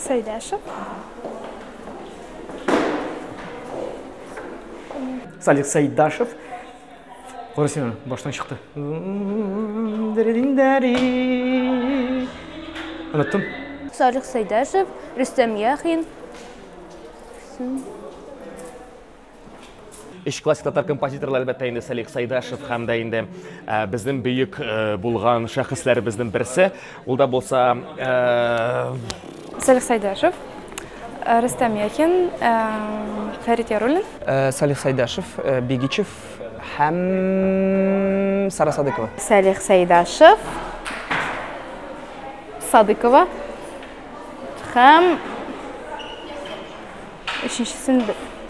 Сайдашев. Салих Сайдашев. Орысына баштан шықты. Ұнаттым. Салих Сайдашев, Рүстем Яхин. Үш классик татар композиторлар әлбәттә инде Салих Сайдашев һәм дә инде безнең бөек булган шәхесләребезнең берсе. Ул да булса Салих Сайдашев, Рустам Яхин, Фәрит Яруллин. Салих Сайдашев, Бигичев һәм Сара Садыкова. Салих Сайдашев, Садыкова һәм өченчесен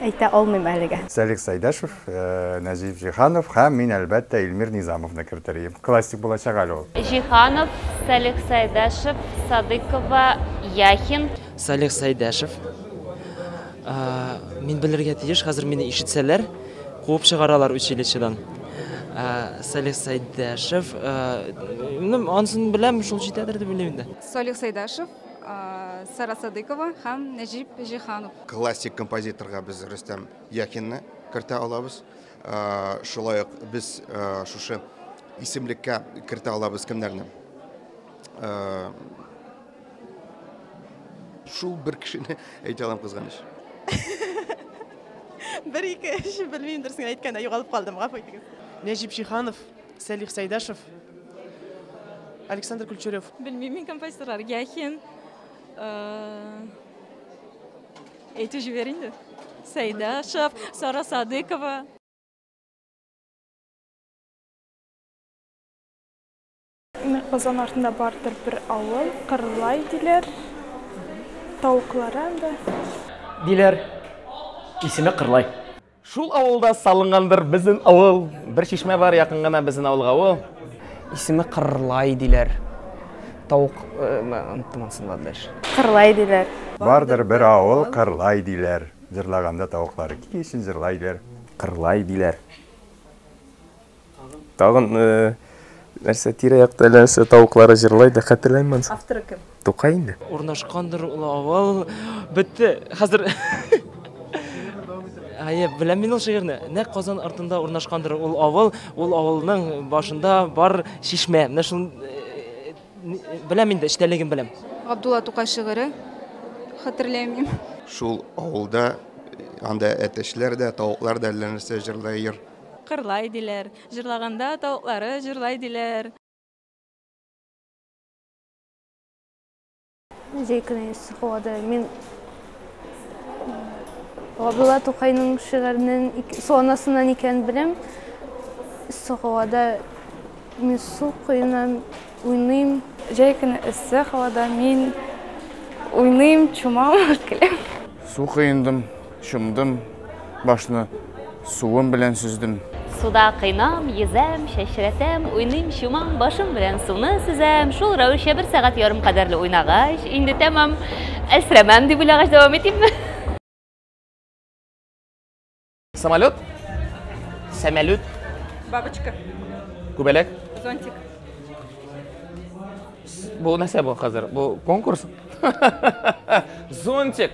әйтә алмыйм әлегә. Салих Сайдашев, Назиф Жиханов һәм мин әлбәттә Илмир Низамовны кертергә. Классик булачак әле ул. Жиханов, Салих Сайдашев, Садыкова, Яхин. Салих Сайдашев. Мин белергә тиеш, хәзер мине ишетсәләр, куып чыгаралар училищедан. Салих Сайдашев, ансын беләм, шул җитәдер дип уйлыйм инде. Салих Сайдашев, Сара Садыкова һәм Нәҗип Жиханов. Классик композиторга без Рөстәм Яхинны кертә алабыз. Шулай ук без шушы исемлеккә кертә алабыз кемнәрне? Шул бер кешене әйтә алам кызганыч. Бер-ике эш белмим дөресен әйткәндә югалып калдым, гафу итегез. Нәҗип Шиханов, Салих Сайдашев, Александр Кульчурев. Белмим мин композиторлар Яхин. Әйтү җибәр инде. Сайдашев, Сара Садыкова. Казан артында бардыр бер авыл, Кырлай диләр. Тавыклары анда. Диләр. Исеме Кырлай. Шул авылда салынгандыр безнең авыл. Бер чишмә бар якын гына безнең авылга ул. Исеме Кырлай диләр. Тавык антымансынладылар. Кырлай диләр. Бардыр бер авыл Кырлай диләр. Җырлаганда тавыклары кисен җырлай диләр. Кырлай диләр. Тагын нәрсә тирә-якта нәрсә тавыклары җырлай да хәтерләймен. Авторы кем? Тукай инде. Урнашкандыр ул авыл. Бетте. Хәзер беләм мин ул шигырьне. Нәкъ Казан артында урнашкандыр ул авыл. Ул авылның башында бар чишмә. Менә шул беләм инде, эчтәлеген беләм. Габдулла Тукай шигыре. Хәтерләмим. Шул авылда анда әтәчләр дә, тавыклар да нәрсә җырлыйлар. Кырлай диләр. Җырлаганда тавыклары җырлай диләр. Җәйкенә сухода мин Габдулла Тукайның шигыренең сонасыннан икән беләм. Сухода мин су куеннан уйныйм. Җәйкенә эссе һавада мин уйныйм, чумам, көләм. Су кыйындым, шумдым, башны суым белән сүздем. Суда кыйнам, йөзәм, чәчрәтәм, уйныйм, чумам, башым белән суны сөзәм. Шул рәвешчә бер сәгать ярым кадәрле уйнагач, инде тәмам әсрәмәм дип уйлагач дәвам итимме? Самолет? Самолет? Бабочка. Күбәләк? Зонтик. Бу нәрсә бу хәзер? Бу конкурс? Зонтик.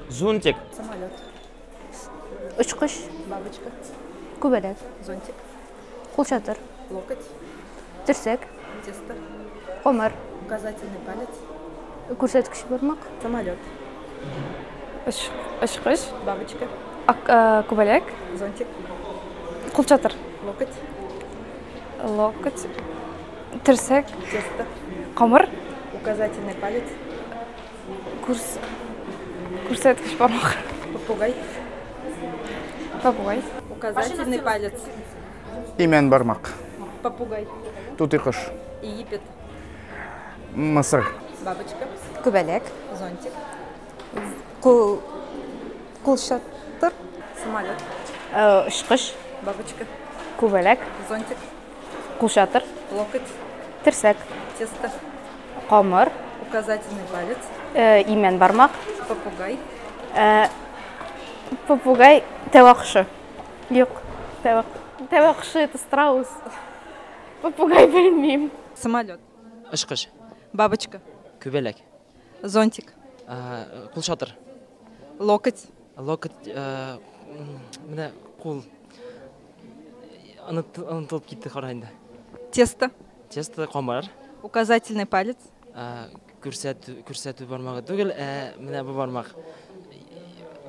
Зонтик. Самолет. Учкыч, Бабочка. күбәләк, Зонтик. кулчатыр, Локоть. терсәк, Тесто. камыр, Указательный палец. күрсәткеч бармак, Самолет. Очкыч, Бабочка. күбәләк, Зонтик. кулчатыр, Локоть. локоть, терсәк, Тесто. камыр, Указательный палец. Күрсәткеч бармак, Попугай. попугай, Указательный палец. Имән бармак. Попугай. Тутый-кош. Египет. Мысыр. Бабочка. күбәләк, Зонтик. кулчатыр, Самолет. очкыч, Бабочка. күбәләк, Зонтик. кулчатыр, Локоть. терсәк, Тесто. камыр, Указательный палец. имән бармак, Попугай. попугай, тәвәккышы. Юк, тәвәккышы это страус. Попугай белмим. Самолет. Очкыч. Бабочка. Күбәләк. Зонтик. Кул шатыр. Локоть. Локоть. Менә кул. Онытылып китте карайында. Тесто. Тесто камыр. Указательный палец. Күрсәтү бармагы түгел, менә бу бармак.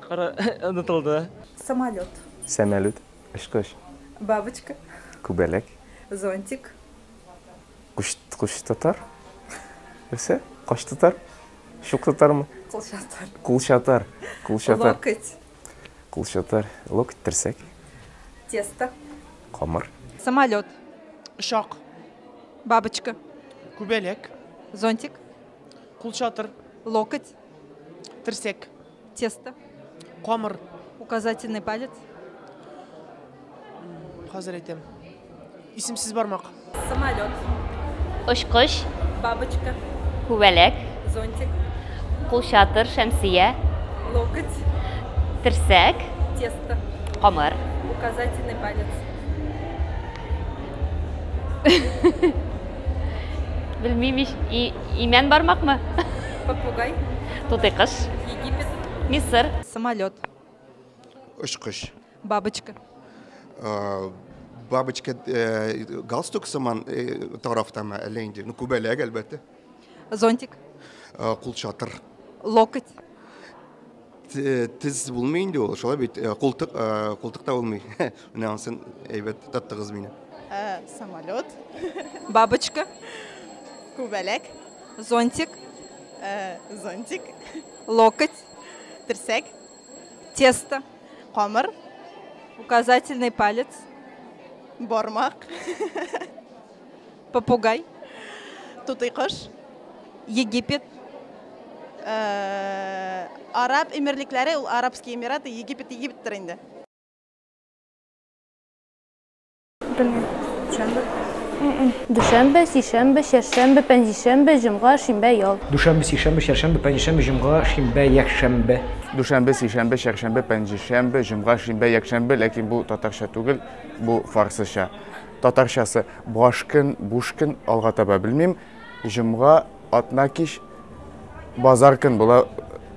Кара, онытылды. Самолет. Сәмәлүт. Ышкыш. Бабочка. Күбәләк. Зонтик. Куш тотар. Нәрсә? Каш тотар? Шук тотармы? Кулшатар. Кулшатар. Кулшатар. Локоть. Кулшатар. Локоть терсәк. Тесто. Камыр. Самолет. Ұшақ. Бабочка. Күбәләк. Зонтик. Кул шатыр. Локоть. Терсәк. Тесто. Камыр. Указательный палец. Хәзер әйтәм. Исемсез бармак. Самолет. Очкыш, Бабочка. күбәләк, Зонтик. кулчатыр, шәмсия, Локоть. терсәк, Тесто. камыр. Указательный палец. Белмим, имән бармакмы? Попугай. Тутыкыш, Египет. Мисыр, Самолет. Ышкыш. Бабочка. Бабочка галстук сыман тарафтама әле инде. Ну күбәләк әлбәттә. Зонтик. Кул шатыр. Локоть. Тез булмый инде ул. Шулай бит култыкта булмый. Менә ансын әйбәт таттыгыз мине. Самолет. Бабочка. Күбәләк. Зонтик. Зонтик. Локоть. Терсәк. Тесто. Камыр. Указательный палец. Бармак. Попугай. Тутыйкыш. Египет. Араб Эмирлекләре, ул Арабский Эмираты, Египеттер инде. Белмим. Дүшәмбе, сишәмбе, шәршәмбе, пәнҗешәмбе, җомга, шимбә, ял. Дүшәмбе, сишәмбе, шәршәмбе, пәнҗешәмбе, җомга, шимбә, якшәмбе. Дүшәмбе, сишәмбе, шәршәмбе, пәнҗешәмбе, җомга, шимбә, якшәмбе, ләкин бу татарча түгел, бу фарсыча. Татарчасы башкын, бушкын алга таба белмим. Җомга, атнакиш, базаркын була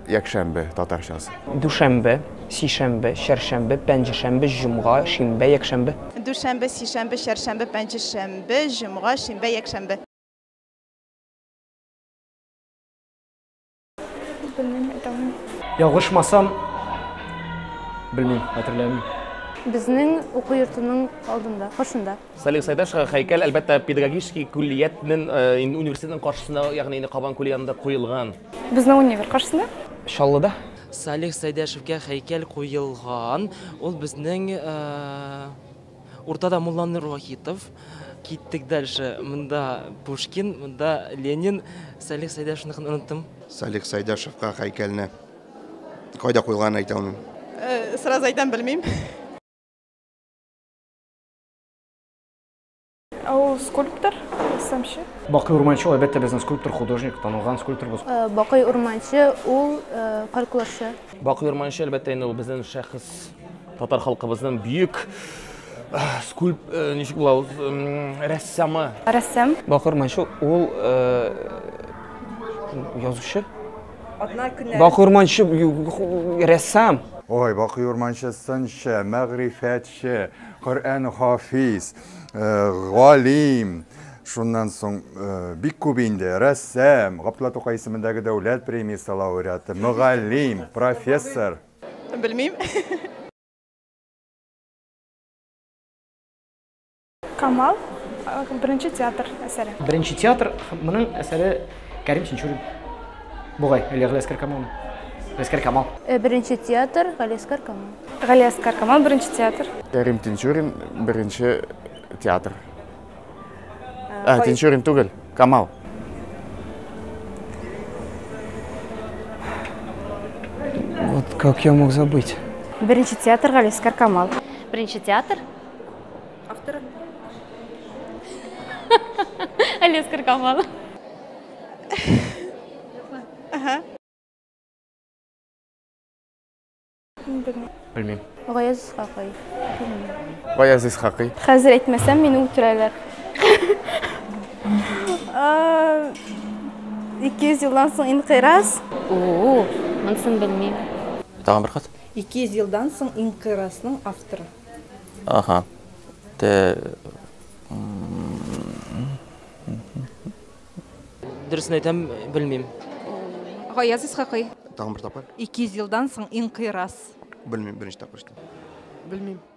якшәмбе татарчасы. Дүшәмбе, сишәмбе, шәршәмбе, пәнҗешәмбе, җомга, шимбә, якшәмбе. Дүшәмбе, сишәмбе, шәршәмбе, пәнҗешәмбе, җомга, шимбә, якшәмбе. Белмим, әйтәм. Ялгышмасам, белмим, хәтерләмим. Безнең уку йортының алдында, каршында. Салих Сайдаш һәйкәл әлбәттә педагогический күллиятнең университетның каршысында, ягъни Кабан күле янында куелган. Безнең универ каршысында? Шаллыда. Салих Сайдашевка һәйкәл куелган. Ул безнең уртада Мулла Нур Вахитов. Киттек дальше. Монда Пушкин, монда Ленин. Салих Сайдашевны оныттым. Салих Сайдашевка һәйкәлне кайда куелган әйтә алмыйм. Сразу әйтәм белмим. Ул скульптор, рәссамчы. Бакый Урманчы әлбәттә безнең скульптор, художник, танылган скульптор бу. Бакый Урманчы, ул калькулашы. Бакый Урманчы әлбәттә инде ул безнең шәхес, татар халкыбызның бөек ничек була, рәссамы. Рәссам. Бакый Урманчы, ул язучы. Одна көннәр. Бакый Урманчы рәссам. Ой, Бакый Урманчы сынчы, мәгърифәтче, Коръән хафиз, галим. Шуннан соң бик күп инде рәссам, Гапла Тукай исемендәге дәүләт премиясе лауреаты, мөгаллим, профессор. Белмим. Камал. Беренче театр әсәре. Беренче театр, моның әсәре Кәрим Тинчурин. Бугай, Галиәскәр Камал. Галиәскәр Камал. Беренче театр, Галиәскәр Камал. Галиәскәр Камал, беренче театр. Кәрим Тинчурин, беренче театр. Тинчурин түгел, Камал. Вот как я мог забыть? Беренче театр, Галиәскәр Камал. Беренче театр, Авторы. Галиәскәр Камал. Белмим. Гаяз Исхакый. Гаяз Исхакый. Хәзер әйтмәсәм, мине үтерәләр. 200 жылдан соң инқирас. О, мұнысын білмеймін. Тағын бір қат? 200 жылдан соң инқирасының авторы. Аха. Дұрысын айтам, білмеймін. Ғаяз Исхақи. Тағын бір тапар? 200 жылдан соң инқирас. Білмеймін, бірінші тапар. Білмеймін.